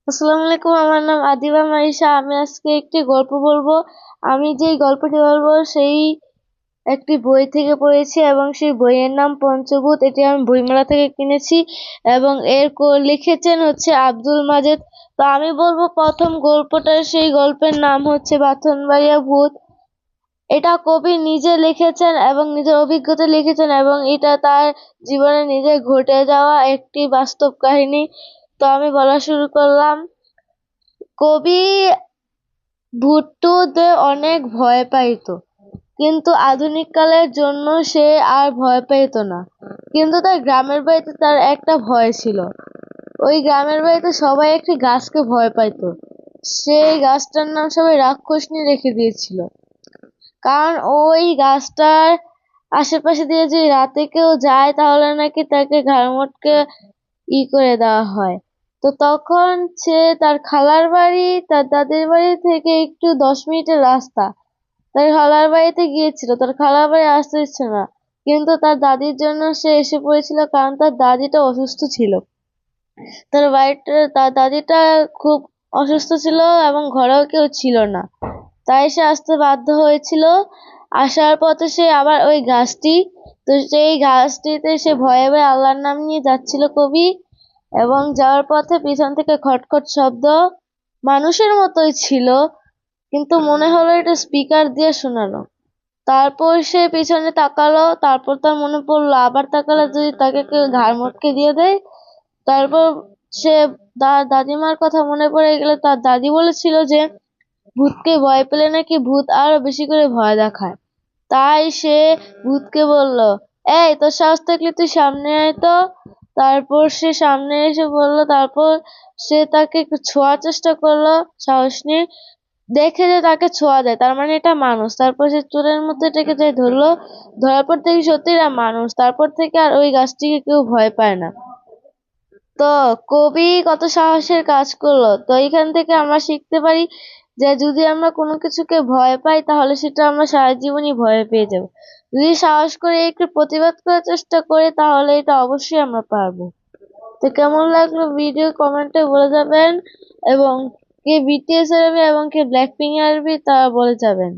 আসসালামু আলাইকুম, আমার নাম আদিবা মাইশা। আমি আজকে একটি গল্প বলবো। আমি যেই গল্পটি বলবো সেই একটি বই থেকে পড়েছি এবং সেই বইয়ের নাম পঞ্চভূত। এটি আমি বইমেলা থেকে কিনেছি এবং লিখেছেন হচ্ছে আব্দুল মাজেদ। তো আমি বলবো প্রথম গল্পটা। সেই গল্পের নাম হচ্ছে বাথনবাড়িয়া ভূত। এটা কবি নিজে লিখেছেন এবং নিজের অভিজ্ঞতা লিখেছেন এবং এটা তার জীবনে নিজে ঘটে যাওয়া একটি বাস্তব কাহিনী। তো আমি বলা শুরু করলাম। কবি ভূতদের অনেক ভয় পাইত, কিন্তু আধুনিক কালের জন্য সে আর ভয় পাইত না। কিন্তু তার গ্রামের বাড়িতে তার একটা ভয় ছিল। ওই গ্রামের বাড়িতে সবাই একটি গাছকে ভয় পাইত। সেই গাছটার নাম সবাই রাক্ষসনী রেখে দিয়েছিল, কারণ ওই গাছটার আশেপাশে দিয়ে যদি রাতে কেউ যায় তাহলে নাকি তাকে ঘাড় মটকে করে দেওয়া হয়। তো তখন সে তার খালার বাড়ি, তার দাদির বাড়ি থেকে একটু 10 মিনিটের রাস্তা, তার খালার বাড়িতে গিয়েছিল। তার খালার বাড়ি আসতে ইচ্ছে না, কিন্তু তার দাদির জন্য সে এসে পড়েছিল, কারণ তার দাদিটা অসুস্থ ছিল। তার দাদিটা খুব অসুস্থ ছিল এবং ঘরেও কেউ ছিল না, তাই সে আসতে বাধ্য হয়েছিল। আসার পথে সে আবার ওই গাছটি, তো সেই গাছটিতে সে ভয়ে ভয়ে আল্লাহর নাম নিয়ে যাচ্ছিল কবি। এবং যাওয়ার পথে পিছন থেকে খটখট শব্দ, মানুষের মতোই ছিল, কিন্তু মনে হলো এটা স্পিকার দিয়ে শোনানো। তারপর সে পিছনে তাকালো, তারপর তার মনে পড়লো আবার তাকালে যদি তাকে কেউ ঘাড় মটকে দিয়ে দেয়। তারপর সে দাদিমার কথা মনে পড়ে গেলে তার দাদি বলেছিল যে ভূতকে ভয় পেলে নাকি ভূত আরো বেশি করে ভয় দেখায়। তাই সে ভূতকে বলল, এই তোর সাহস থাকলে তুই সামনে আয় তো। তারপর সে সামনে এসে বলল, তারপর সে তাকে একটু ছোঁয়ার চেষ্টা করলো, সাহস নিয়ে। দেখে যে তাকে ছোঁয়া দেয়, তার মানে এটা মানুষ। তারপর সে চুলের মধ্যে এটাকে যে ধরলো, ধরার পর থেকে সত্যি এরা মানুষ। তারপর থেকে আর ওই গাছটিকে কেউ ভয় পায় না। তো কবি কত সাহসের কাজ করলো। তো এখান থেকে আমরা শিখতে পারি যে যদি আমরা কোনো কিছুকে ভয় পাই তাহলে সেটা আমরা সারা জীবনই ভয় পেয়ে যাব। যদি সাহস করে একটু প্রতিবাদ করার চেষ্টা করি তাহলে এটা অবশ্যই আমরা পারবো। তো কেমন লাগলো ভিডিও কমেন্টে বলে যাবেন, এবং কে বিটিএস আসবে এবং কে ব্ল্যাকপিঙ্ক আসবে তা বলে যাবেন।